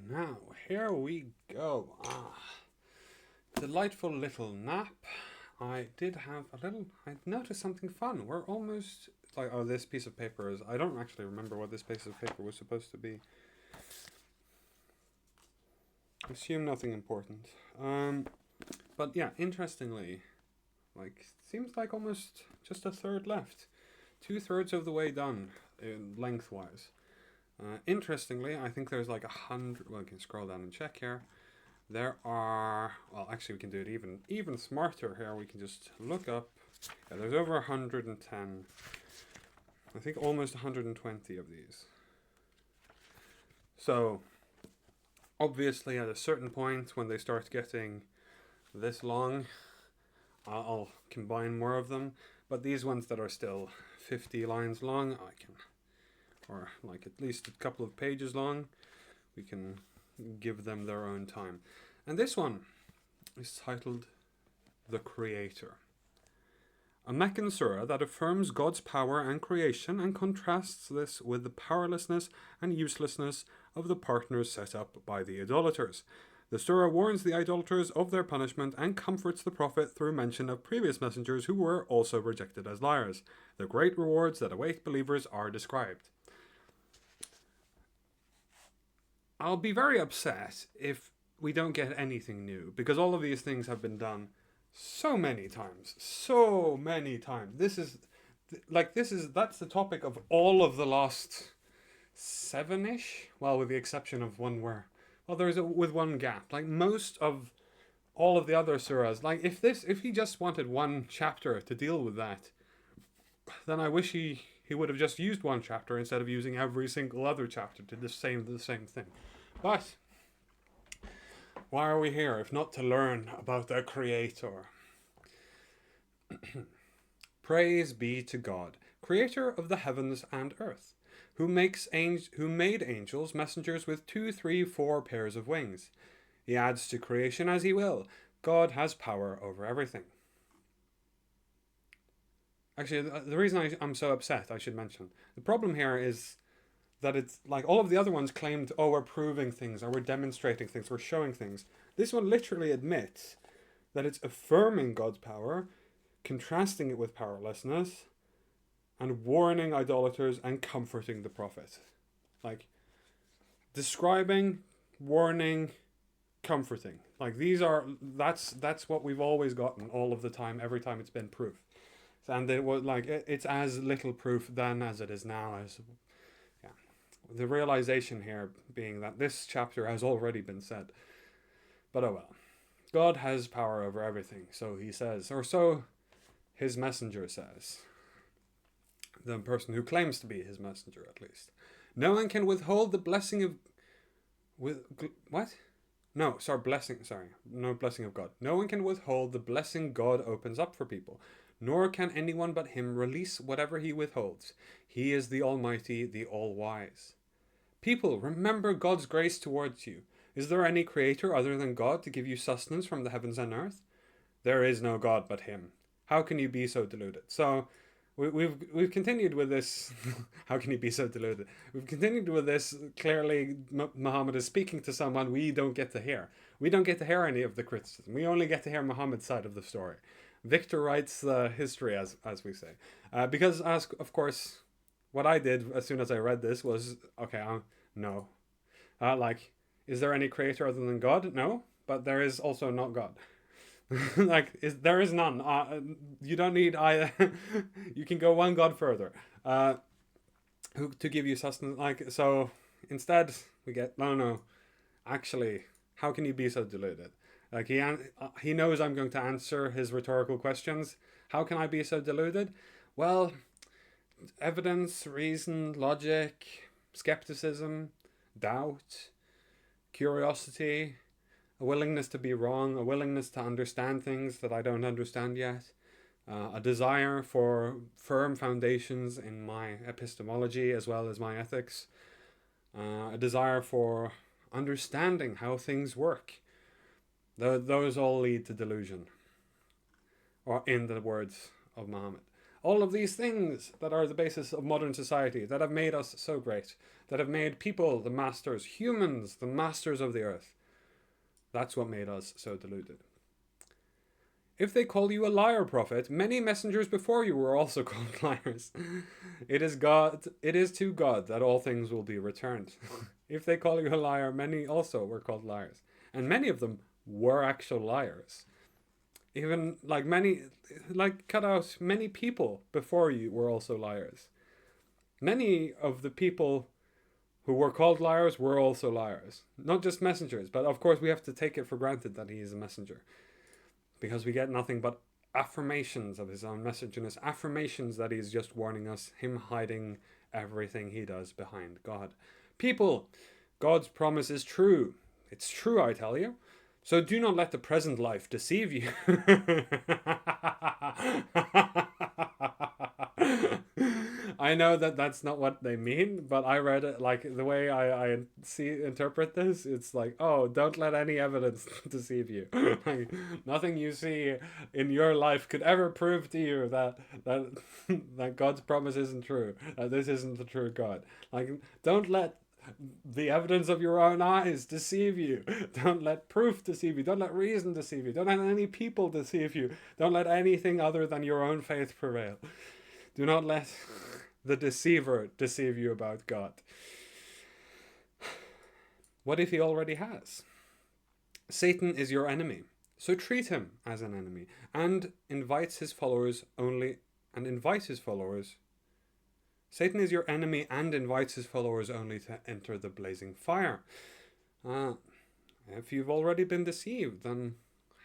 now, here we go. Delightful little nap. I noticed something fun. We're almost, this piece of paper is, I don't actually remember what this piece of paper was supposed to be. Assume nothing important. But yeah, interestingly, seems like almost just a third left. 2/3 of the way done, lengthwise. Interestingly, I think there's 100. Well, we can scroll down and check here. There are. Well, actually, we can do it even smarter here. We can just look up. Yeah, there's over 110. I think almost 120 of these. So, obviously, at a certain point, when they start getting this long, I'll combine more of them. But these ones that are still 50 lines long, I can, or at least a couple of pages long, we can give them their own time. And this one is titled The Creator. A Meccan surah that affirms God's power and creation and contrasts this with the powerlessness and uselessness of the partners set up by the idolaters. The surah warns the idolaters of their punishment and comforts the prophet through mention of previous messengers who were also rejected as liars. The great rewards that await believers are described. I'll be very upset if we don't get anything new, because all of these things have been done so many times. That's the topic of all of the last 7-ish. Well, with the exception of one where, with one gap. Most of all of the other surahs, if he just wanted one chapter to deal with that, then I wish he would have just used one chapter instead of using every single other chapter to the same thing. But why are we here if not to learn about the Creator? Praise be to God, Creator of the heavens and earth, who made angels messengers with 2, 3, 4 pairs of wings. He adds to creation as he will. God has power over everything. Actually, the reason I'm so upset, I should mention, the problem here is that it's all of the other ones claimed, we're proving things, or we're demonstrating things, we're showing things. This one literally admits that it's affirming God's power, contrasting it with powerlessness, and warning idolaters and comforting the prophet. Describing, warning, comforting. That's what we've always gotten all of the time, every time it's been proof. And it was it's as little proof then as it is now. The realization here being that this chapter has already been said. But oh well. God has power over everything, so he says, or so his messenger says. The person who claims to be his messenger, at least. No one can withhold the blessing of... No blessing of God. No one can withhold the blessing God opens up for people, nor can anyone but him release whatever he withholds. He is the Almighty, the All-Wise. People, remember God's grace towards you. Is there any creator other than God to give you sustenance from the heavens and earth? There is no God but him. How can you be so deluded? So we've continued with this. How can you be so deluded? We've continued with this. Clearly, Muhammad is speaking to someone we don't get to hear. We don't get to hear any of the criticism. We only get to hear Muhammad's side of the story. Victor writes the history, as we say. Because, of course, what I did as soon as I read this was, no. Is there any creator other than God? No, but there is also not God. There is none. You don't need either. You can go one God further. Who to give you sustenance? So instead we get no. Actually, how can you be so deluded? He knows I'm going to answer his rhetorical questions. How can I be so deluded? Well, evidence, reason, logic, skepticism, doubt, curiosity, a willingness to be wrong, a willingness to understand things that I don't understand yet, a desire for firm foundations in my epistemology as well as my ethics, a desire for understanding how things work. Those all lead to delusion, or in the words of Muhammad. All of these things that are the basis of modern society, that have made us so great, that have made people the masters, humans the masters of the earth. That's what made us so deluded. If they call you a liar, prophet, many messengers before you were also called liars. It is to God that all things will be returned. If they call you a liar, many also were called liars. And many of them were actual liars. Even cut out, many people before you were also liars. Many of the people who were called liars were also liars. Not just messengers, but of course we have to take it for granted that he is a messenger. Because we get nothing but affirmations of his own messengerness, affirmations that he's just warning us, him hiding everything he does behind God. People, God's promise is true. It's true, I tell you. So do not let the present life deceive you. I know that that's not what they mean, but I read it like the way I interpret this. It's like, oh, don't let any evidence deceive you. Like, nothing you see in your life could ever prove to you that God's promise isn't true. That this isn't the true God. Like, don't let the evidence of your own eyes deceive you. Don't let proof deceive you. Don't let reason deceive you. Don't let any people deceive you. Don't let anything other than your own faith prevail. Do not let the deceiver deceive you about God. What if he already has? Satan is your enemy, so treat him as an enemy and invite his followers. Satan is your enemy and invites his followers only to enter the blazing fire. If you've already been deceived, then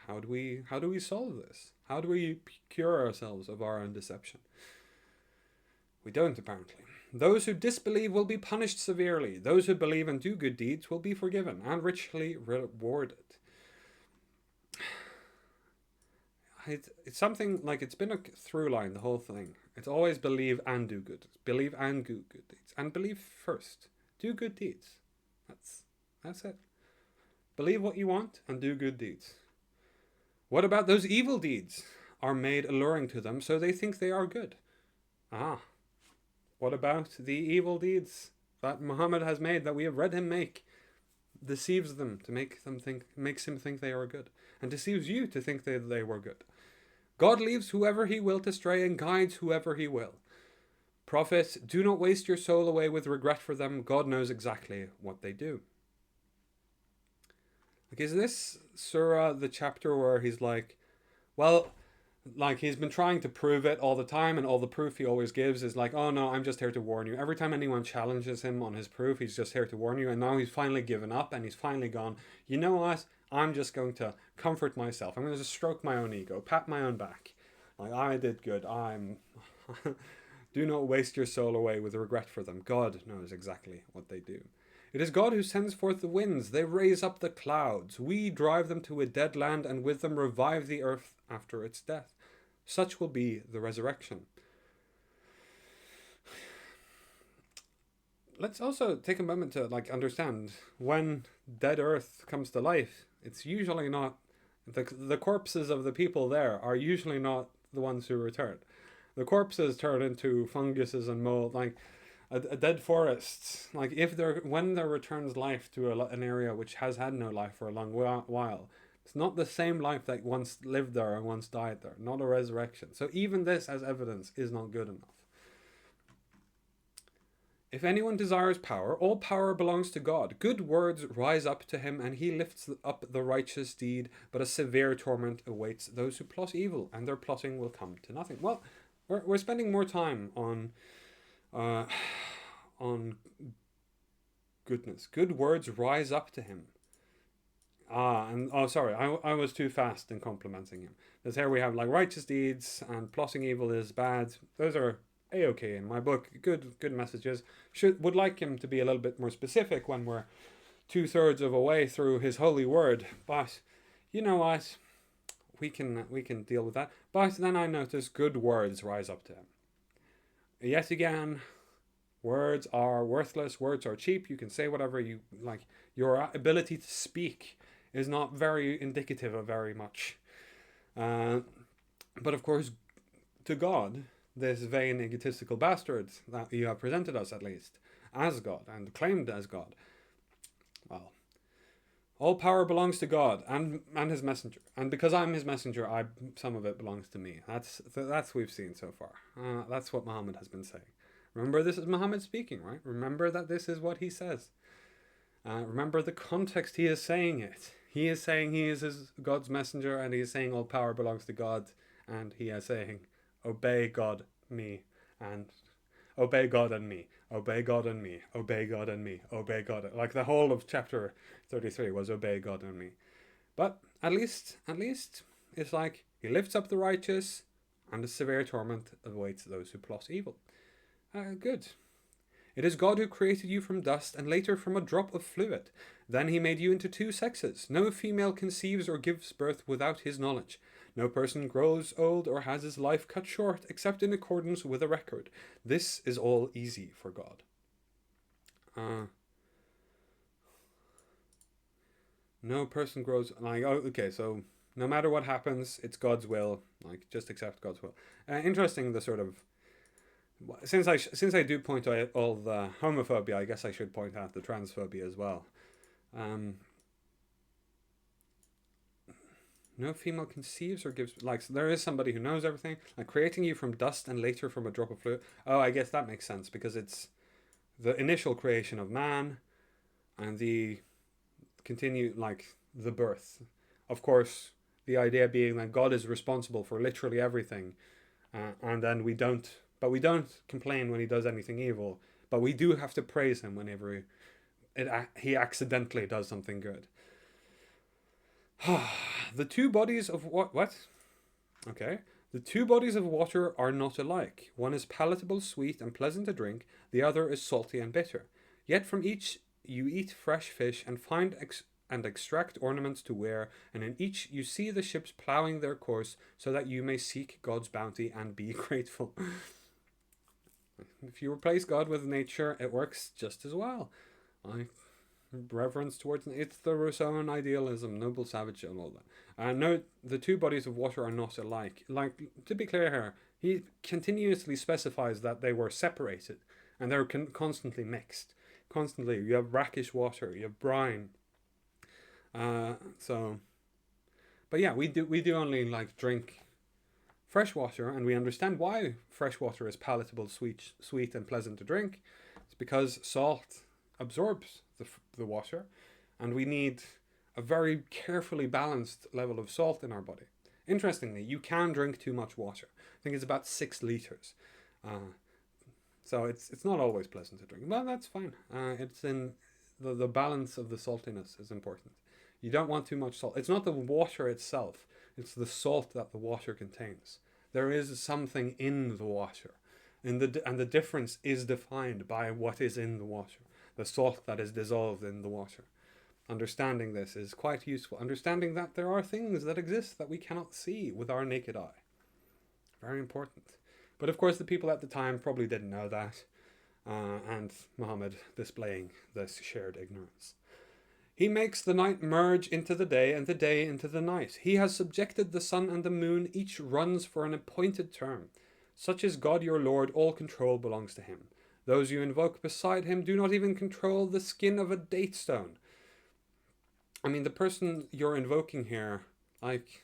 how do we solve this? How do we cure ourselves of our own deception? We don't, apparently. Those who disbelieve will be punished severely. Those who believe and do good deeds will be forgiven and richly rewarded. It's something like it's been a through line, the whole thing. It's always believe and do good. Believe and do good deeds. And believe first. Do good deeds. That's it. Believe what you want and do good deeds. What about those evil deeds are made alluring to them so they think they are good? What about the evil deeds that Muhammad has made, that we have read him make? Deceives them to makes him think they are good, and deceives you to think that they were good. God leaves whoever he will to stray and guides whoever he will. Prophet, do not waste your soul away with regret for them. God knows exactly what they do. Like, is this Surah the chapter where he's like, well, like he's been trying to prove it all the time, and all the proof he always gives is like, oh no, I'm just here to warn you. Every time anyone challenges him on his proof, he's just here to warn you. And now he's finally given up, and he's finally gone, you know what, I'm just going to comfort myself. I'm going to just stroke my own ego, pat my own back. Like, I did good. Do not waste your soul away with regret for them. God knows exactly what they do. It is God who sends forth the winds. They raise up the clouds. We drive them to a dead land, and with them revive the earth after its death. Such will be the resurrection. Let's also take a moment to understand when dead earth comes to life. It's usually not the corpses of the people there are usually not the ones who return. The corpses turn into funguses and mold, like a dead forest. Like when there returns life to an area which has had no life for a long while, it's not the same life that once lived there and once died there. Not a resurrection. So even this as evidence is not good enough. If anyone desires power, all power belongs to God. Good words rise up to him, and he lifts up the righteous deed, but a severe torment awaits those who plot evil, and their plotting will come to nothing. Well, we're spending more time on goodness. Good words rise up to him. Sorry, I was too fast in complimenting him. Because here we have righteous deeds and plotting evil is bad. Those are a-okay in my book. Good messages. Would like him to be a little bit more specific when we're 2/3 of a way through his holy word. But you know what? We can deal with that. But then I notice good words rise up to him. Yet again, words are worthless. Words are cheap. You can say whatever you like. Your ability to speak is not very indicative of very much. But of course, to God, this vain, egotistical bastard that you have presented us, at least, as God and claimed as God. Well, all power belongs to God and His messenger, and because I'm His messenger, some of it belongs to me. That's what we've seen so far. That's what Muhammad has been saying. Remember, this is Muhammad speaking, right? Remember that this is what he says. Remember the context he is saying it. He is saying he is God's messenger, and he is saying all power belongs to God, and he is saying, obey God, me, and obey God and me, obey God and me, obey God and me, obey God. Like the whole of chapter 33 was obey God and me. But at least, it's like he lifts up the righteous, and a severe torment awaits those who plot evil. Good. It is God who created you from dust and later from a drop of fluid. Then he made you into two sexes. No female conceives or gives birth without his knowledge. No person grows old or has his life cut short except in accordance with a record. This is all easy for God. No person grows like, oh, okay, so no matter what happens, it's God's will. Like, just accept God's will. Interesting, the sort of, since I do point out all the homophobia, I guess I should point out the transphobia as well. No female conceives or gives, like, so there is somebody who knows everything, like creating you from dust and later from a drop of fluid. Oh, I guess that makes sense because it's the initial creation of man and the continue, like, the birth. Of course, the idea being that God is responsible for literally everything, and then we don't complain when he does anything evil, but we do have to praise him whenever he accidentally does something good. The two bodies of what? Okay. The two bodies of water are not alike. One is palatable, sweet, and pleasant to drink. The other is salty and bitter. Yet from each you eat fresh fish and find and extract ornaments to wear, and in each you see the ships ploughing their course, so that you may seek God's bounty and be grateful. If you replace God with nature, it works just as well. Reverence towards it's the Rousseauan idealism, noble savage, and all that. Note the two bodies of water are not alike. Like, to be clear here, he continuously specifies that they were separated and they're constantly mixed. Constantly, you have brackish water, you have brine. But yeah, we do only like drink fresh water, and we understand why fresh water is palatable, sweet, and pleasant to drink. It's because salt absorbs the water, and we need a very carefully balanced level of salt in our body. Interestingly, you can drink too much water. I think it's about 6 liters. So it's not always pleasant to drink. Well, that's fine. It's in the balance of the saltiness is important. You don't want too much salt. It's not the water itself. It's the salt that the water contains. There is something in the water. And the difference is defined by what is in the water. The salt that is dissolved in the water. Understanding this is quite useful. Understanding that there are things that exist that we cannot see with our naked eye. Very important. But of course the people at the time probably didn't know that. And Muhammad displaying this shared ignorance. He makes the night merge into the day and the day into the night. He has subjected the sun and the moon. Each runs for an appointed term. Such is God your Lord. All control belongs to him. Those you invoke beside him do not even control the skin of a date stone. I mean, the person you're invoking here, like,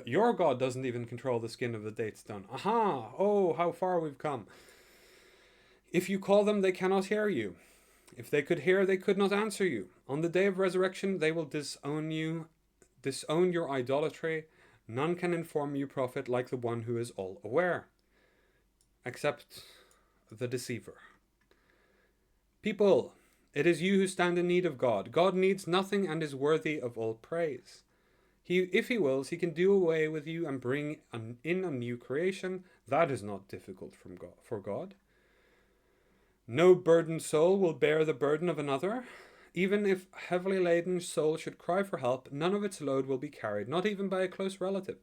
your God doesn't even control the skin of the date stone. Aha! Oh, how far we've come. If you call them, they cannot hear you. If they could hear, they could not answer you. On the day of resurrection, they will disown your idolatry. None can inform you, prophet, like the one who is all aware, except the deceiver. People, it is you who stand in need of God. God needs nothing and is worthy of all praise. If he wills, he can do away with you and bring in a new creation. That is not difficult for God. No burdened soul will bear the burden of another. Even if heavily laden soul should cry for help, none of its load will be carried, not even by a close relative.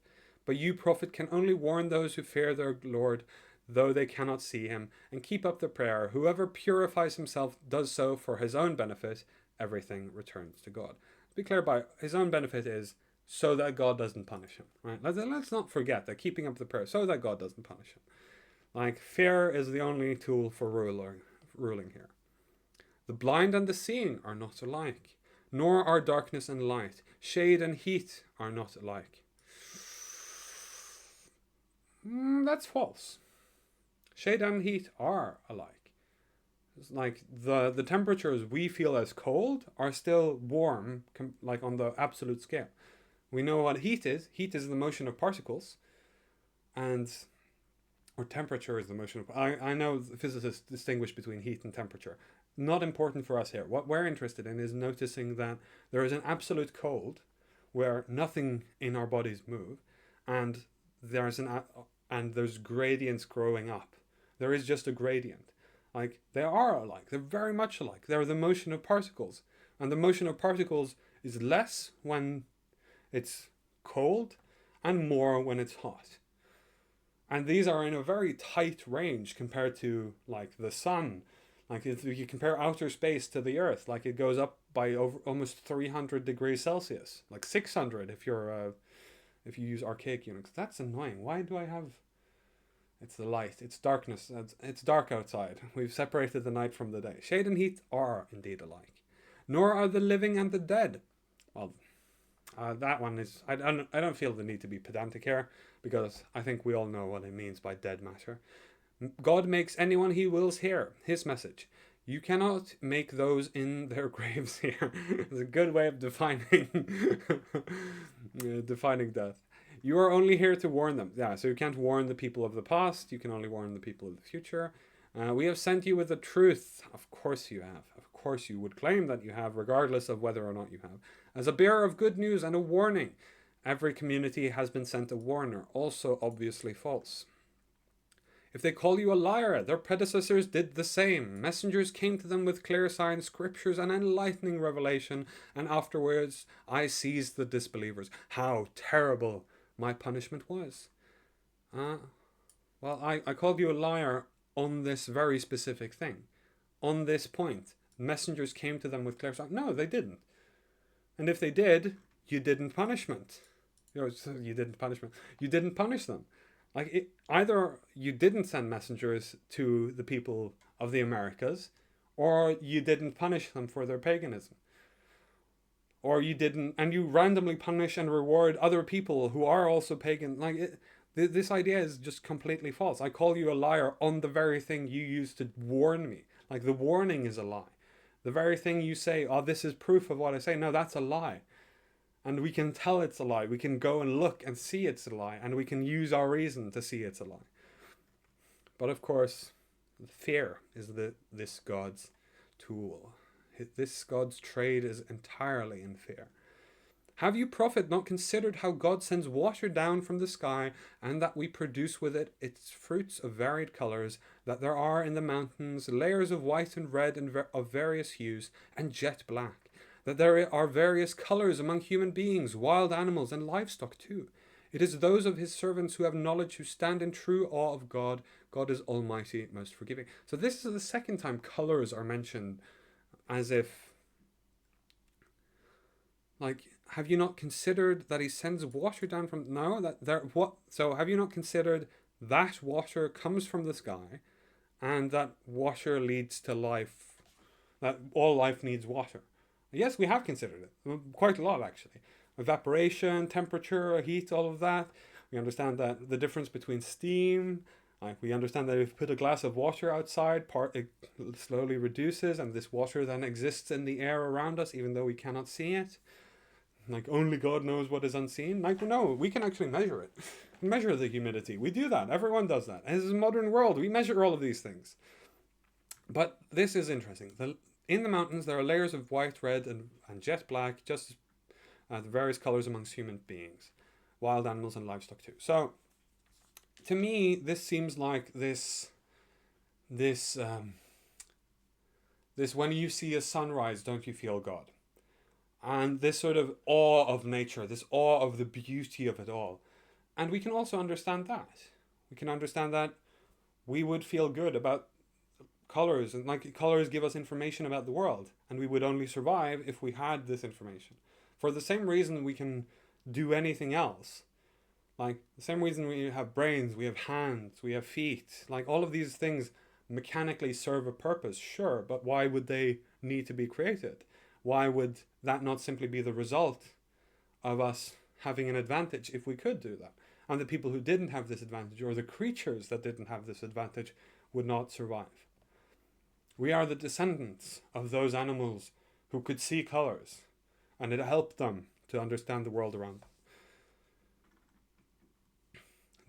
But you, prophet, can only warn those who fear their Lord, though they cannot see him, and keep up the prayer. Whoever purifies himself does so for his own benefit. Everything returns to God. To be clear, by his own benefit is so that God doesn't punish him. Right? Let's not forget that keeping up the prayer so that God doesn't punish him. Like, fear is the only tool for ruling here. The blind and the seeing are not alike, nor are darkness and light. Shade and heat are not alike. That's false. Shade and heat are alike. It's like the temperatures we feel as cold are still warm, like on the absolute scale. We know what heat is. Heat is the motion of particles, and or temperature is the motion of. I know physicists distinguish between heat and temperature. Not important for us here. What we're interested in is noticing that there is an absolute cold, where nothing in our bodies move, and there's gradients growing up. There is just a gradient. Like, they are alike. They're very much alike. They're the motion of particles, and the motion of particles is less when it's cold and more when it's hot. And these are in a very tight range compared to, like, the sun. Like, if you compare outer space to the Earth, like, it goes up by over almost 300 degrees Celsius, like 600 if you use archaic units. That's annoying. Why do I have? It's the light. It's darkness. It's dark outside. We've separated the night from the day. Shade and heat are indeed alike. Nor are the living and the dead. Well, that one is. I don't feel the need to be pedantic here, because I think we all know what it means by dead matter. God makes anyone he wills hear his message. You cannot make those in their graves hear. It's a good way of defining defining death. You are only here to warn them. Yeah, so you can't warn the people of the past. You can only warn the people of the future. We have sent you with the truth. Of course you have. Of course you would claim that you have, regardless of whether or not you have. As a bearer of good news and a warning. Every community has been sent a warner, also obviously false. If they call you a liar, their predecessors did the same. Messengers came to them with clear signs, scriptures, and enlightening revelation, and afterwards I seized the disbelievers. How terrible my punishment was. Well, I called you a liar on this very specific thing. On this point. Messengers came to them with clear signs. No, they didn't. And if they did, you didn't punishment. You didn't punishment. You didn't punish them. Like, either you didn't send messengers to the people of the Americas, or you didn't punish them for their paganism. Or you didn't, and you randomly punish and reward other people who are also pagan. Like, this idea is just completely false. I call you a liar on the very thing you used to warn me. Like, the warning is a lie. The very thing you say, oh, this is proof of what I say. No, that's a lie. And we can tell it's a lie. We can go and look and see it's a lie. And we can use our reason to see it's a lie. But of course, fear is this God's tool. This God's trade is entirely in fear. Have you, prophet, not considered how God sends water down from the sky, and that we produce with it its fruits of varied colors, that there are in the mountains layers of white and red and of various hues, and jet black? That there are various colors among human beings, wild animals, and livestock too. It is those of his servants who have knowledge, who stand in true awe of God. God is almighty, most forgiving. So this is the second time colors are mentioned, as if, like, have you not considered that he sends water down from, no, that there, what, so have you not considered that water comes from the sky, and that water leads to life, that all life needs water? Yes, we have considered it. Quite a lot, actually. Evaporation, temperature, heat, all of that. We understand that the difference between steam, like, we understand that if you put a glass of water outside, it slowly reduces, and this water then exists in the air around us, even though we cannot see it. Like, only God knows what is unseen. Like, no, we can actually measure it. Measure the humidity. We do that. Everyone does that. As a modern world, we measure all of these things. But this is interesting. In the mountains, there are layers of white, red, and jet black, just the various colors amongst human beings, wild animals, and livestock too. So, to me, this seems like this when you see a sunrise, don't you feel God? And this sort of awe of nature, this awe of the beauty of it all. And we can also understand that. We can understand that we would feel good about colors, and like, colors give us information about the world, and we would only survive if we had this information. For the same reason we can do anything else. Like, the same reason we have brains, we have hands, we have feet. Like, all of these things mechanically serve a purpose, sure, but why would they need to be created? Why would that not simply be the result of us having an advantage if we could do that? And the people who didn't have this advantage, or the creatures that didn't have this advantage, would not survive. We are the descendants of those animals who could see colors, and it helped them to understand the world around them.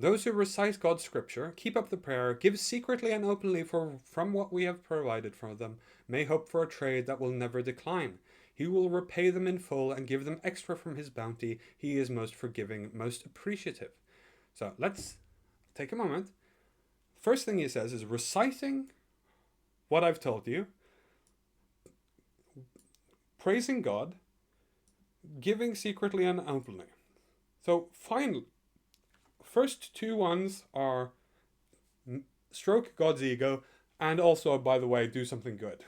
Those who recite God's scripture, keep up the prayer, give secretly and openly from what we have provided for them, may hope for a trade that will never decline. He will repay them in full and give them extra from his bounty. He is most forgiving, most appreciative. So let's take a moment. First thing he says is reciting what I've told you, praising God, giving secretly and openly. So finally, first two ones are stroke God's ego and also, by the way, do something good.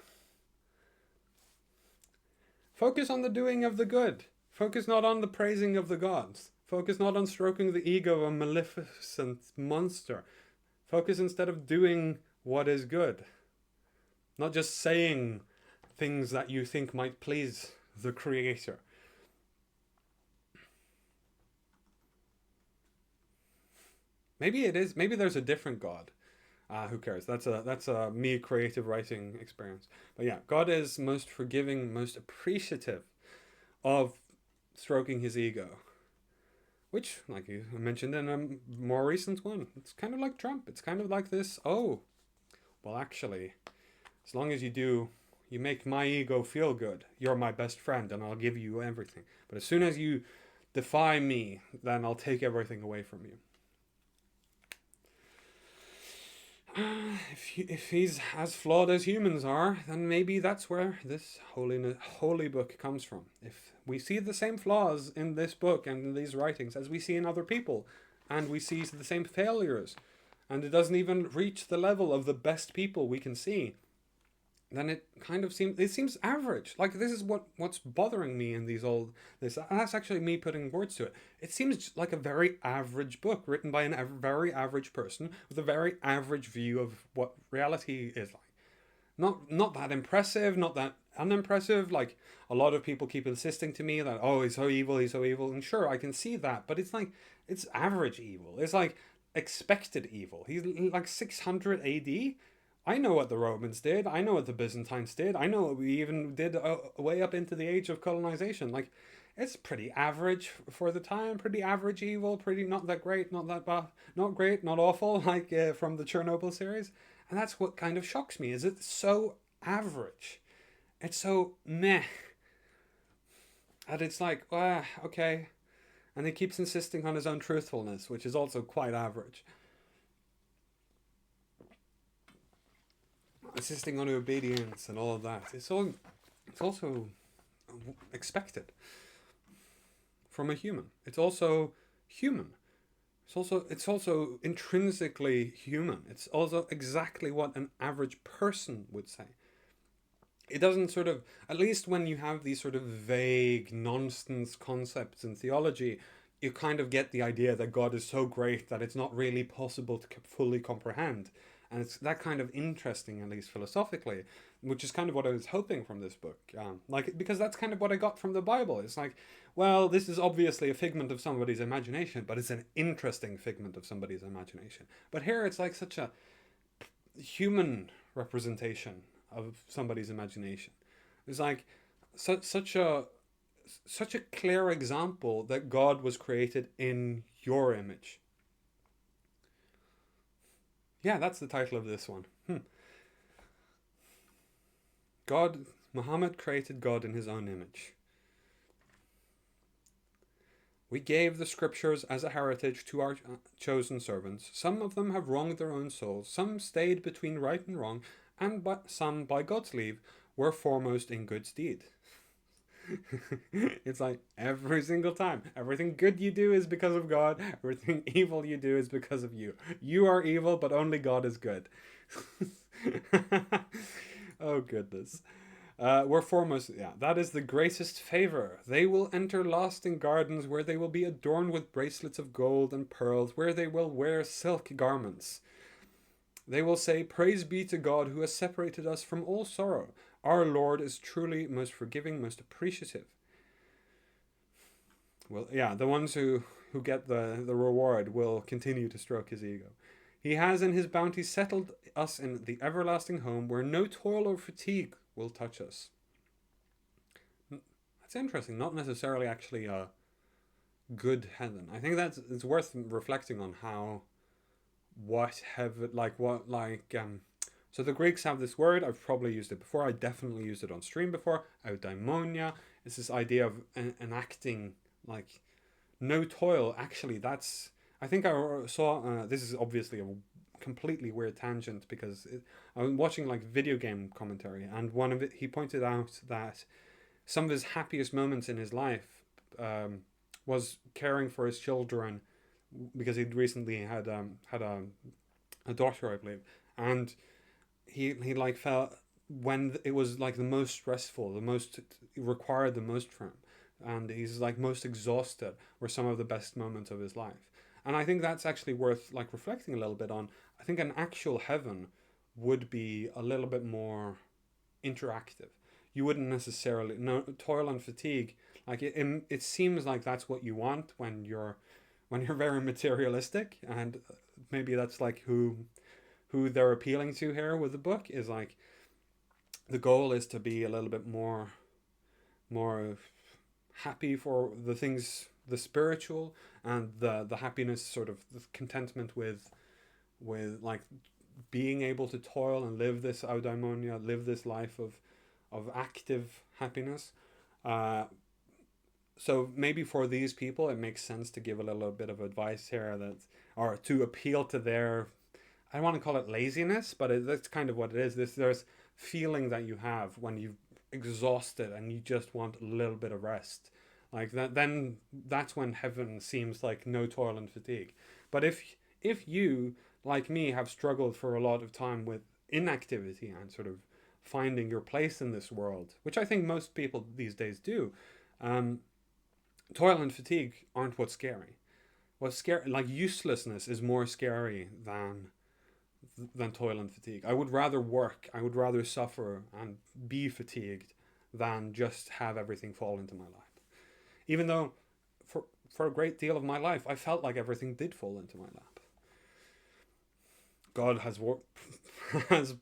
Focus on the doing of the good. Focus not on the praising of the gods. Focus not on stroking the ego of a maleficent monster. Focus instead of doing what is good. Not just saying things that you think might please the Creator. Maybe it is. Maybe there's a different God. Who cares? That's a me creative writing experience. But yeah, God is most forgiving, most appreciative of stroking his ego. Which, like you mentioned in a more recent one, it's kind of like Trump. It's kind of like this, oh, well actually, as long as you make my ego feel good, you're my best friend and I'll give you everything. But as soon as you defy me, then I'll take everything away from you. If he's as flawed as humans are, then maybe that's where this holy book comes from. If we see the same flaws in this book and in these writings as we see in other people, and we see the same failures, and it doesn't even reach the level of the best people we can see, then it kind of seems average. Like, this is what's bothering me in and that's actually me putting words to it. It seems like a very average book written by a very average person with a very average view of what reality is like. Not that impressive, not that unimpressive. Like, a lot of people keep insisting to me that, oh, he's so evil, and sure, I can see that, but it's average evil. It's like expected evil. He's like 600 AD. I know what the Romans did. I know what the Byzantines did. I know what we even did way up into the age of colonization. Like, it's pretty average for the time. Pretty average evil. Pretty not that great, not that bad, not great, not awful. Like from the Chernobyl series. And that's what kind of shocks me. Is it's so average. It's so meh. And it's like, okay. And he keeps insisting on his own truthfulness, which is also quite average. Insisting on obedience and all of that. It's also expected from a human. It's also human. It's also intrinsically human. It's also exactly what an average person would say. It doesn't sort of, at least when you have these sort of vague nonsense concepts in theology, you kind of get the idea that God is so great that it's not really possible to fully comprehend. And it's that kind of interesting, at least philosophically, which is kind of what I was hoping from this book. Because that's kind of what I got from the Bible. It's like, well, this is obviously a figment of somebody's imagination, but it's an interesting figment of somebody's imagination. But here it's like such a human representation of somebody's imagination. It's like such a clear example that God was created in your image. Yeah, that's the title of this one. Muhammad created God in his own image. We gave the scriptures as a heritage to our chosen servants. Some of them have wronged their own souls. Some stayed between right and wrong, and some, by God's leave, were foremost in good deed. It's like every single time. Everything good you do is because of God. Everything evil you do is because of you. You are evil, but only God is good. Oh, goodness. Were foremost, yeah, that is the greatest favor. They will enter lasting gardens where they will be adorned with bracelets of gold and pearls, where they will wear silk garments. They will say, "Praise be to God who has separated us from all sorrow. Our Lord is truly most forgiving, most appreciative." Well, yeah, the ones who get the reward will continue to stroke his ego. He has in his bounty settled us in the everlasting home where no toil or fatigue will touch us. That's interesting. Not necessarily actually a good heaven. I think that's it's worth reflecting on how what heaven like what like so the Greeks have this word. I've probably used it before. I definitely used it on stream before. Eudaimonia. It's this idea of enacting like no toil. Actually, that's I think I saw. This is obviously a completely weird tangent because I was watching like video game commentary, and one of it he pointed out that some of his happiest moments in his life was caring for his children because he'd recently had a daughter, I believe, and he like felt when it was like the most stressful, the most required the most from him, and he's like most exhausted were some of the best moments of his life. And I think that's actually worth like reflecting a little bit on. I think an actual heaven would be a little bit more interactive. You wouldn't necessarily no toil and fatigue. Like it seems like that's what you want when you're very materialistic, and maybe that's like who they're appealing to here with the book is like the goal is to be a little bit more happy for the things the spiritual and the happiness sort of the contentment with like being able to toil and live this eudaimonia, live this life of active happiness. So maybe for these people it makes sense to give a little bit of advice here that or to appeal to their I don't want to call it laziness, but that's kind of what it is. There's feeling that you have when you've exhausted and you just want a little bit of rest. Like that, then that's when heaven seems like no toil and fatigue. But if you like me have struggled for a lot of time with inactivity and sort of finding your place in this world, which I think most people these days do, um, toil and fatigue aren't what's scary. What's scary, like uselessness, is more scary than toil and fatigue. I would rather work, I would rather suffer and be fatigued than just have everything fall into my lap. Even though for a great deal of my life I felt like everything did fall into my lap. God has has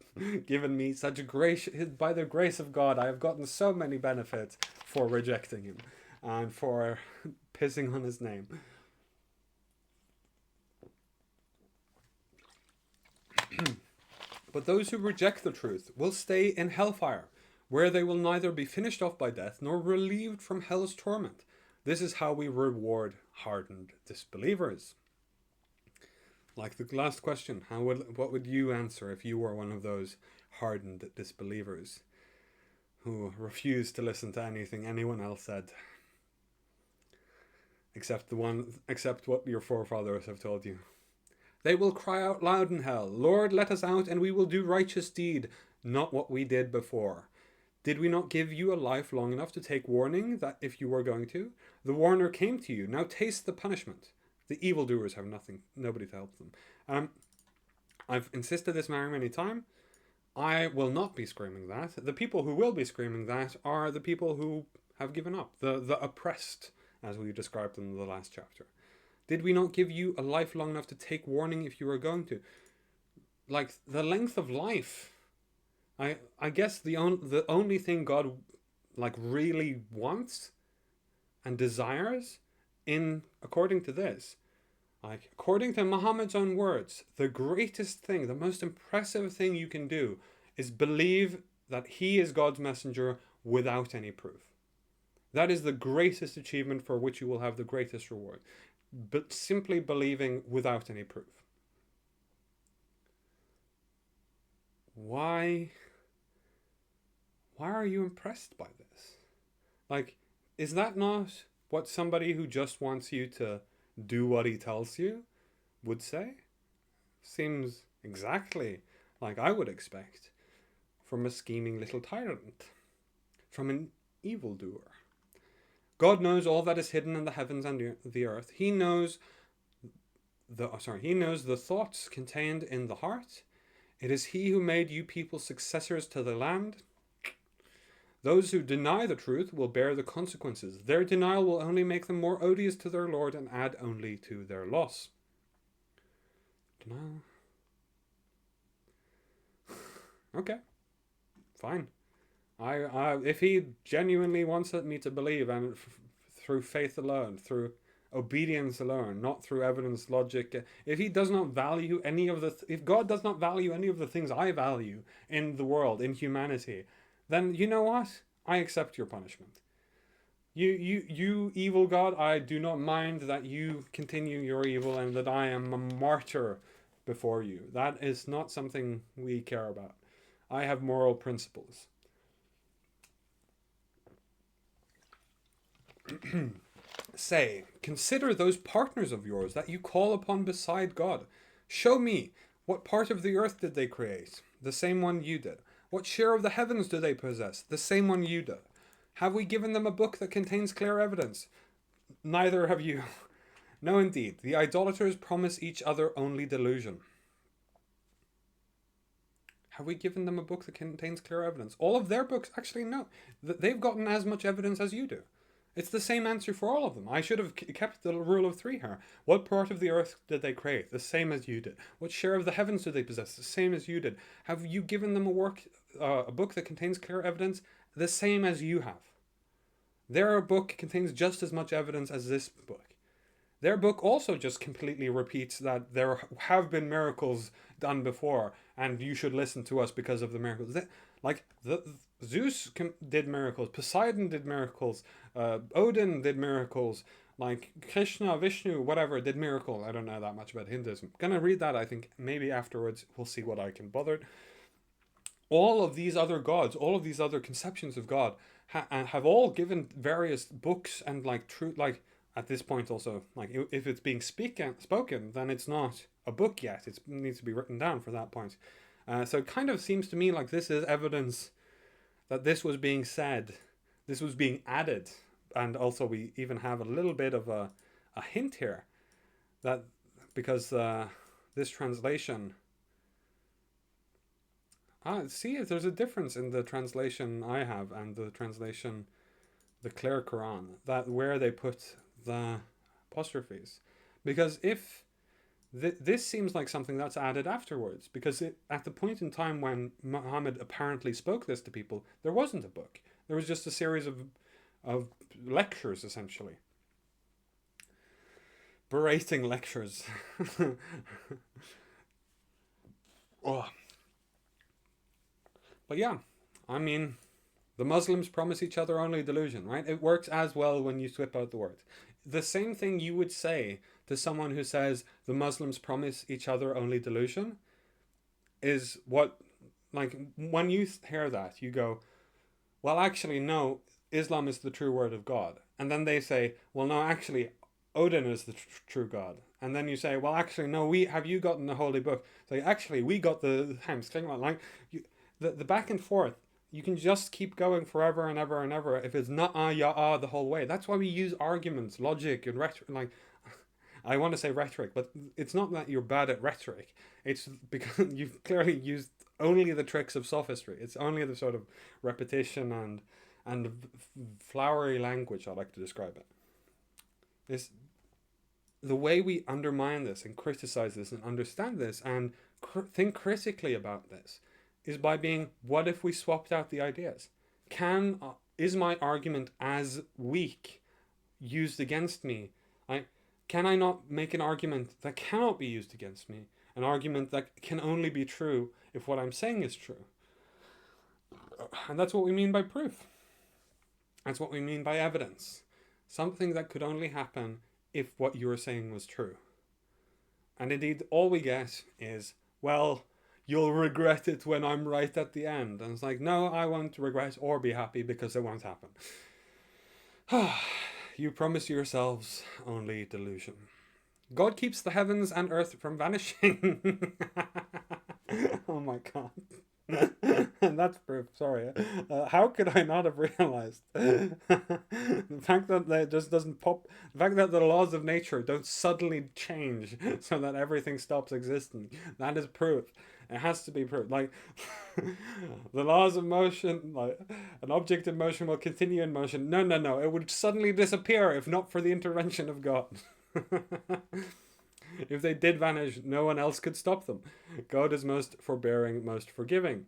given me such a grace. By the grace of God, I have gotten so many benefits for rejecting him and for pissing on his name. But those who reject the truth will stay in hellfire, where they will neither be finished off by death nor relieved from hell's torment. This is how we reward hardened disbelievers. Like the last question, what would you answer if you were one of those hardened disbelievers who refused to listen to anything anyone else said, except what your forefathers have told you? They will cry out loud in hell, "Lord, let us out, and we will do righteous deed, not what we did before. Did we not give you a life long enough to take warning that if you were going to? The warner came to you. Now taste the punishment." The evildoers have nobody to help them. I've insisted this many times. I will not be screaming that. The people who will be screaming that are the people who have given up, the oppressed, as we described in the last chapter. Did we not give you a life long enough to take warning if you were going to? Like the length of life. I guess the only thing God like really wants and desires in according to this, like according to Muhammad's own words, the greatest thing, the most impressive thing you can do is believe that he is God's messenger without any proof. That is the greatest achievement for which you will have the greatest reward. But simply believing without any proof. Why are you impressed by this? Like, is that not what somebody who just wants you to do what he tells you would say? Seems exactly like I would expect from a scheming little tyrant. from an evildoer. God knows all that is hidden in the heavens and the earth. He knows the thoughts contained in the heart. It is he who made you people successors to the land. Those who deny the truth will bear the consequences. Their denial will only make them more odious to their Lord and add only to their loss. Denial. Okay, fine. If he genuinely wants me to believe, and through faith alone, through obedience alone, not through evidence, logic, if he does not value any of if God does not value any of the things I value in the world, in humanity, then you know what? I accept your punishment. You evil God, I do not mind that you continue your evil and that I am a martyr before you. That is not something we care about. I have moral principles. Say, consider those partners of yours that you call upon beside God. Show me, what part of the earth did they create? The same one you did. What share of the heavens do they possess? The same one you did. Have we given them a book that contains clear evidence? Neither have you. No, indeed. The idolaters promise each other only delusion. Have we given them a book that contains clear evidence? All of their books, actually, no. They've gotten as much evidence as you do. It's the same answer for all of them. I should have kept the rule of three here. What part of the earth did they create? The same as you did. What share of the heavens do they possess? The same as you did. Have you given them a book that contains clear evidence? The same as you have. Their book contains just as much evidence as this book. Their book also just completely repeats that there have been miracles done before, and you should listen to us because of the miracles. Zeus did miracles, Poseidon did miracles, Odin did miracles, like Krishna, Vishnu, whatever, did miracles. I don't know that much about Hinduism. I'm gonna read that, I think, maybe afterwards. We'll see what I can bother. All of these other gods, all of these other conceptions of God have all given various books and truth, at this point also, if it's being spoken, then it's not a book yet. It needs to be written down for that point. So it kind of seems to me like this is evidence that this was being said, this was being added, and also we even have a little bit of a hint here that because this translation, see, there's a difference in the translation I have and the translation, the Clear Quran, that where they put the apostrophes, because if this seems like something that's added afterwards, because at the point in time when Muhammad apparently spoke this to people, there wasn't a book. There was just a series of lectures, essentially. Berating lectures. Oh. But yeah, I mean, the Muslims promise each other only delusion, right? It works as well when you swip out the words. The same thing you would say to someone who says the Muslims promise each other only delusion is what, when you hear that, you go, well, actually, no, Islam is the true word of God. And then they say, well, no, actually, Odin is the true God. And then you say, well, actually, no, have you gotten the holy book? So actually, we got the the back and forth. You can just keep going forever and ever and ever if it's not the whole way. That's why we use arguments, logic, and rhetoric. I want to say rhetoric, but it's not that you're bad at rhetoric. It's because you've clearly used only the tricks of sophistry. It's only the sort of repetition and flowery language, I like to describe it. It's the way we undermine this and criticize this and understand this and think critically about this is by being, what if we swapped out the ideas? Is my argument as weak used against me? Can I not make an argument that cannot be used against me? An argument that can only be true if what I'm saying is true. And that's what we mean by proof. That's what we mean by evidence. Something that could only happen if what you were saying was true. And indeed, all we get is, well, you'll regret it when I'm right at the end. And it's like, no, I won't regret or be happy because it won't happen. You promise yourselves only delusion. God keeps the heavens and earth from vanishing. Oh my God. And that's proof. Sorry. How could I not have realized the fact that it just doesn't pop? The fact that the laws of nature don't suddenly change so that everything stops existing. That is proof. It has to be proof. Like the laws of motion, like an object in motion will continue in motion. No, no, no. It would suddenly disappear if not for the intervention of God. If they did vanish, no one else could stop them. God is most forbearing, most forgiving.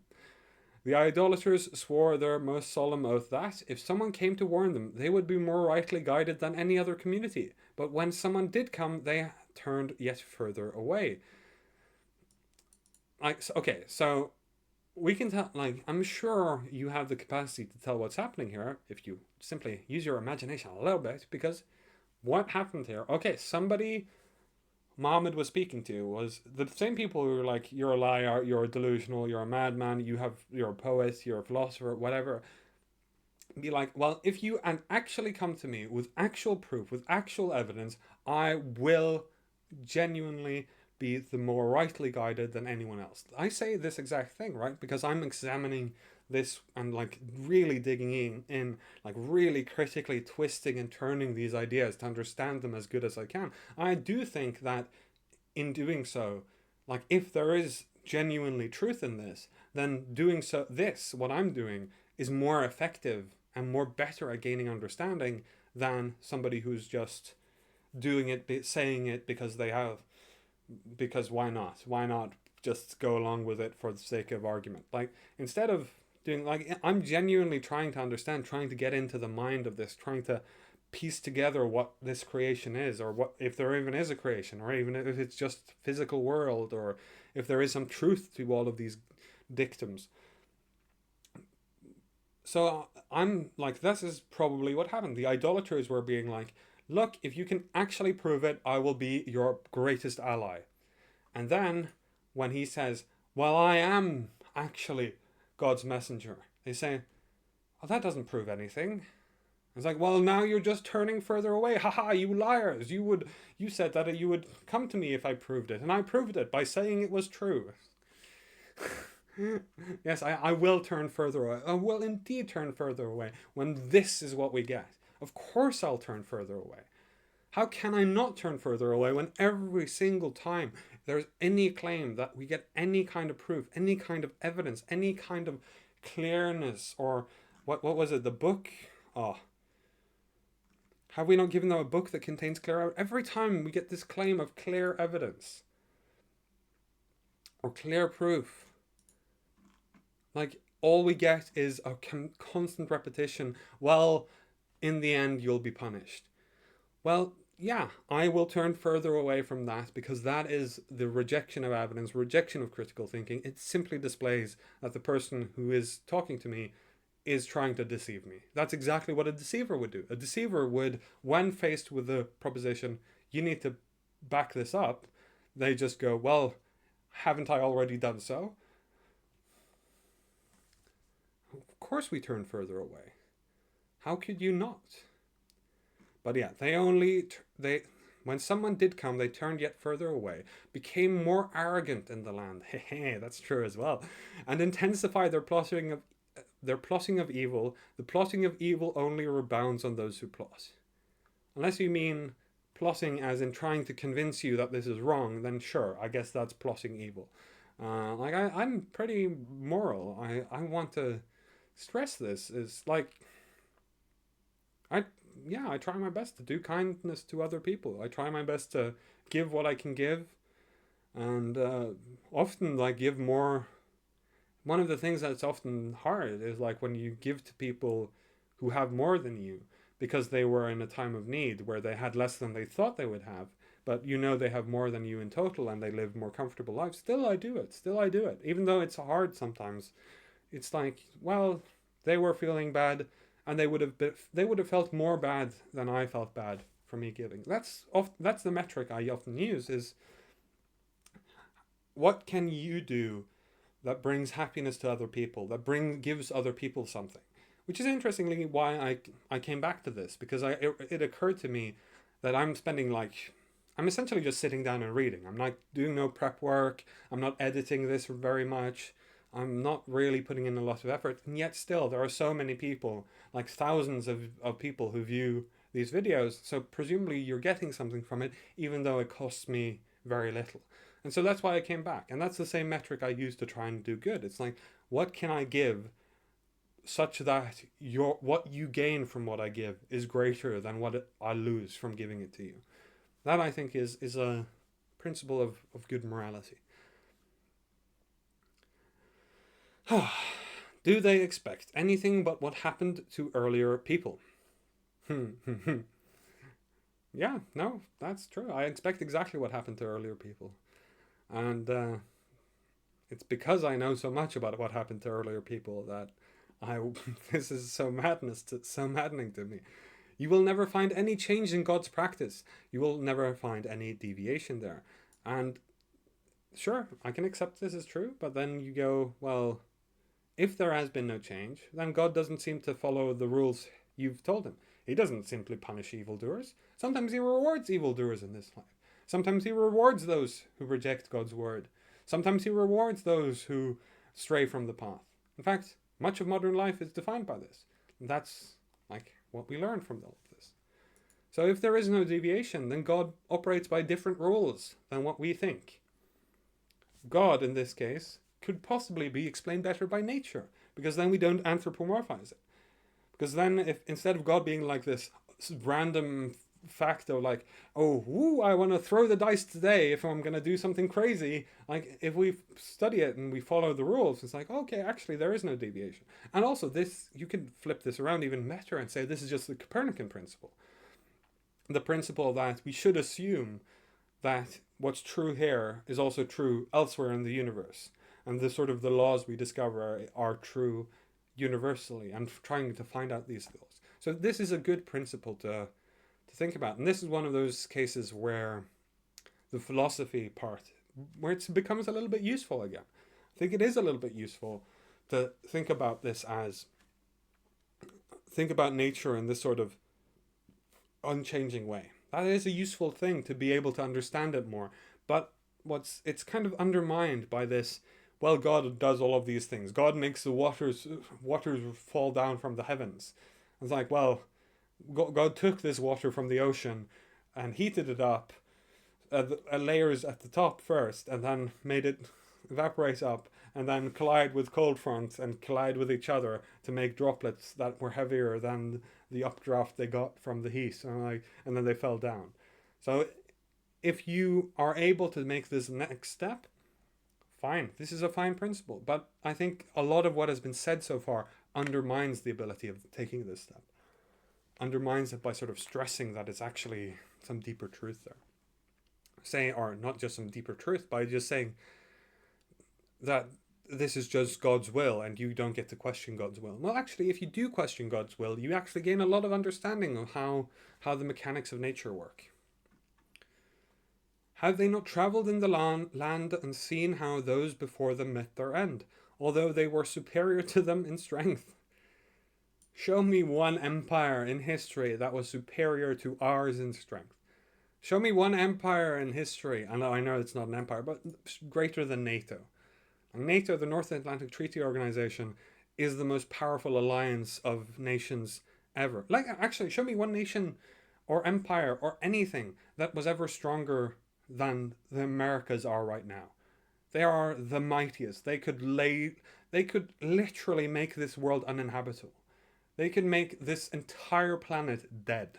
The idolaters swore their most solemn oath that, if someone came to warn them, they would be more rightly guided than any other community. But when someone did come, they turned yet further away. Okay, so we can tell, I'm sure you have the capacity to tell what's happening here if you simply use your imagination a little bit, because what happened here? Okay, somebody Muhammad was speaking to was the same people who were like, you're a liar, you're delusional, you're a madman, you're a poet, you're a philosopher, whatever. Be like, well, if you and actually come to me with actual proof, with actual evidence, I will genuinely be the more rightly guided than anyone else. I say this exact thing, right? Because I'm examining this and like really digging in, like really critically twisting and turning these ideas to understand them as good as I can. I do think that in doing so, like if there is genuinely truth in this, then doing so, what I'm doing, is more effective and more better at gaining understanding than somebody who's just doing it, saying it because they have, because why not? Why not just go along with it for the sake of argument? Like instead of doing, like, I'm genuinely trying to understand, trying to get into the mind of this, trying to piece together what this creation is, or what, if there even is a creation, or even if it's just physical world, or if there is some truth to all of these dictums. So I'm like, this is probably what happened. The idolaters were being like, look, if you can actually prove it, I will be your greatest ally. And then when he says, well, I am actually God's messenger, they say, oh, that doesn't prove anything. It's like, well, now you're just turning further away. Haha, you liars. You said that you would come to me if I proved it. And I proved it by saying it was true. Yes, I will turn further away. I will indeed turn further away when this is what we get. Of course I'll turn further away. How can I not turn further away when every single time there's any claim that we get any kind of proof, any kind of evidence, any kind of clearness, or what was it, the book? Oh, have we not given them a book that contains clear evidence? Every time we get this claim of clear evidence or clear proof, like all we get is a constant repetition. Well, in the end, you'll be punished. Well, yeah, I will turn further away from that because that is the rejection of evidence, rejection of critical thinking. It simply displays that the person who is talking to me is trying to deceive me. That's exactly what a deceiver would do. A deceiver would, when faced with the proposition, you need to back this up, they just go, well, haven't I already done so? Of course we turn further away. How could you not? But yeah, they when someone did come, they turned yet further away, became more arrogant in the land. Hehe, that's true as well, and intensified their plotting of evil. The plotting of evil only rebounds on those who plot. Unless you mean plotting as in trying to convince you that this is wrong, then sure, I guess that's plotting evil. I'm pretty moral. I want to stress this is like I I try my best to do kindness to other people. I try my best to give what I can give, and often like give more. One of the things that's often hard is like when you give to people who have more than you because they were in a time of need where they had less than they thought they would have, but you know they have more than you in total and they live more comfortable lives. Still, I do it. Still, I do it. Even though it's hard sometimes, it's like, well, they were feeling bad, and they would have felt more bad than I felt bad for me giving. That's the metric I often use is what can you do that brings happiness to other people, that gives other people something. Which is interestingly why I came back to this, because it occurred to me that I'm essentially just sitting down and reading. I'm not doing no prep work. I'm not editing this very much. I'm not really putting in a lot of effort, and yet still there are so many people, like thousands of people who view these videos, so presumably you're getting something from it, even though it costs me very little. And so that's why I came back, and that's the same metric I use to try and do good. It's like, what can I give such that what you gain from what I give is greater than what I lose from giving it to you. That, I think, is a principle of good morality. Do they expect anything but what happened to earlier people? Yeah, no, that's true. I expect exactly what happened to earlier people. And it's because I know so much about what happened to earlier people that I this is so maddening to me. You will never find any change in God's practice. You will never find any deviation there. And sure, I can accept this is true, but then you go, well, if there has been no change, then God doesn't seem to follow the rules you've told him. He doesn't simply punish evildoers. Sometimes he rewards evildoers in this life. Sometimes he rewards those who reject God's word. Sometimes he rewards those who stray from the path. In fact, much of modern life is defined by this. And that's like what we learn from all of this. So if there is no deviation, then God operates by different rules than what we think. God, in this case, could possibly be explained better by nature, because then we don't anthropomorphize it. Because then, if instead of God being like this random factor, like, oh, woo, I want to throw the dice today if I'm going to do something crazy, like, if we study it and we follow the rules, it's like, okay, actually, there is no deviation. And also, this, you can flip this around even better and say this is just the Copernican principle. The principle that we should assume that what's true here is also true elsewhere in the universe. And the sort of the laws we discover are true universally, and trying to find out these laws. So this is a good principle to think about. And this is one of those cases where the philosophy part, where it becomes a little bit useful again. I think it is a little bit useful to think about this as, think about nature in this sort of unchanging way. That is a useful thing to be able to understand it more. But it's kind of undermined by this, well, God does all of these things. God makes the waters fall down from the heavens. It's like, well, God took this water from the ocean and heated it up, layers at the top first, and then made it evaporate up, and then collide with cold fronts and collide with each other to make droplets that were heavier than the updraft they got from the heat, and then they fell down. So if you are able to make this next step, fine, this is a fine principle. But I think a lot of what has been said so far undermines the ability of taking this step, undermines it by sort of stressing that it's actually some deeper truth there. Or not just some deeper truth, by just saying that this is just God's will and you don't get to question God's will. Well, actually, if you do question God's will, you actually gain a lot of understanding of how the mechanics of nature work. Have they not travelled in the land and seen how those before them met their end, although they were superior to them in strength? Show me one empire in history that was superior to ours in strength. Show me one empire in history, and I know it's not an empire, but greater than NATO. And NATO, the North Atlantic Treaty Organization, is the most powerful alliance of nations ever. Like, actually, show me one nation or empire or anything that was ever stronger than the Americas are right now. They are the mightiest. They could literally make this world uninhabitable. They could make this entire planet dead.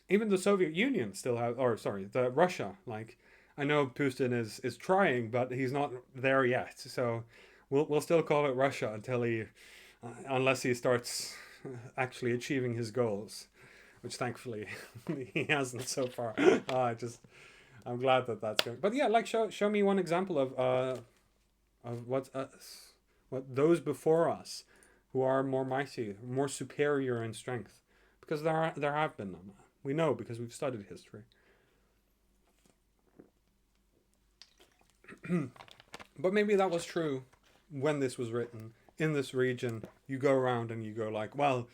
Even the Soviet Union still have, the Russia, like, I know Putin is trying, but he's not there yet. So we'll still call it Russia unless he starts actually achieving his goals, which thankfully he hasn't so far. I'm glad that that's going. But yeah, like show me one example of what those before us who are more mighty, more superior in strength, because there have been none. We know because we've studied history. But maybe that was true when this was written in this region. You go around and you go like, well,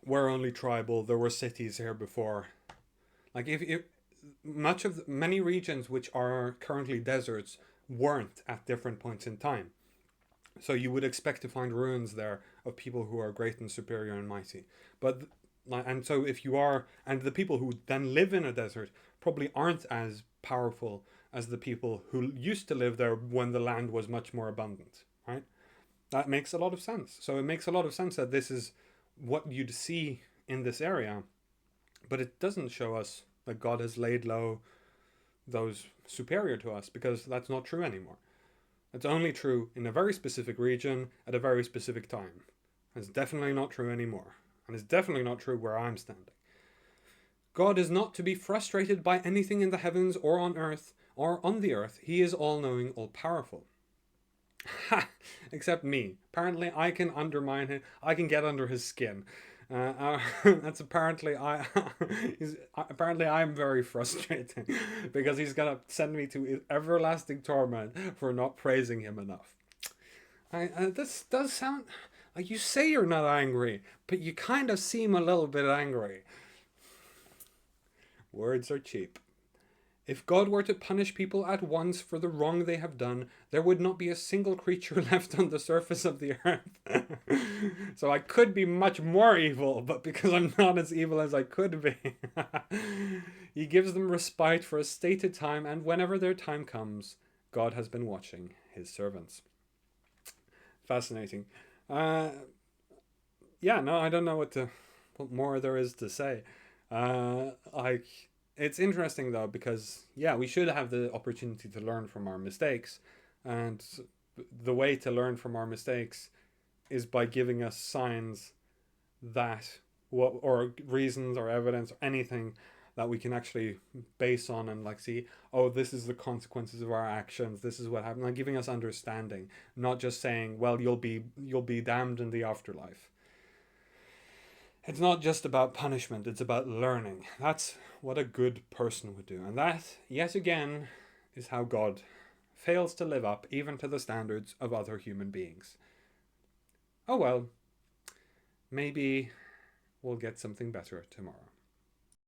we're only tribal. There were cities here before. Like if many regions which are currently deserts weren't at different points in time. So you would expect to find ruins there of people who are great and superior and mighty. But and so if you are, and the people who then live in a desert probably aren't as powerful as the people who used to live there when the land was much more abundant, right? That makes a lot of sense. So it makes a lot of sense that this is what you'd see in this area, but it doesn't show us that God has laid low those superior to us, because that's not true anymore. It's only true in a very specific region at a very specific time. It's definitely not true anymore. And it's definitely not true where I'm standing. God is not to be frustrated by anything in the heavens or on earth or on the earth. He is all knowing, all powerful. Ha! Except me. Apparently, I can undermine him. I can get under his skin. That's apparently apparently I'm very frustrating because he's gonna send me to everlasting torment for not praising him enough. This does sound like you say you're not angry, but you kind of seem a little bit angry. Words are cheap. If God were to punish people at once for the wrong they have done, there would not be a single creature left on the surface of the earth. So I could be much more evil, but because I'm not as evil as I could be, he gives them respite for a stated time, and whenever their time comes, God has been watching his servants. Fascinating. Yeah, no, I don't know what more there is to say. Like, it's interesting though, because yeah, we should have the opportunity to learn from our mistakes, and the way to learn from our mistakes is by giving us signs that what, or reasons or evidence or anything that we can actually base on and like see, oh, this is the consequences of our actions, this is what happened, like giving us understanding, not just saying, well, you'll be damned in the afterlife. It's not just about punishment, it's about learning. That's what a good person would do. And that, yet again, is how God fails to live up even to the standards of other human beings. Oh well, maybe we'll get something better tomorrow.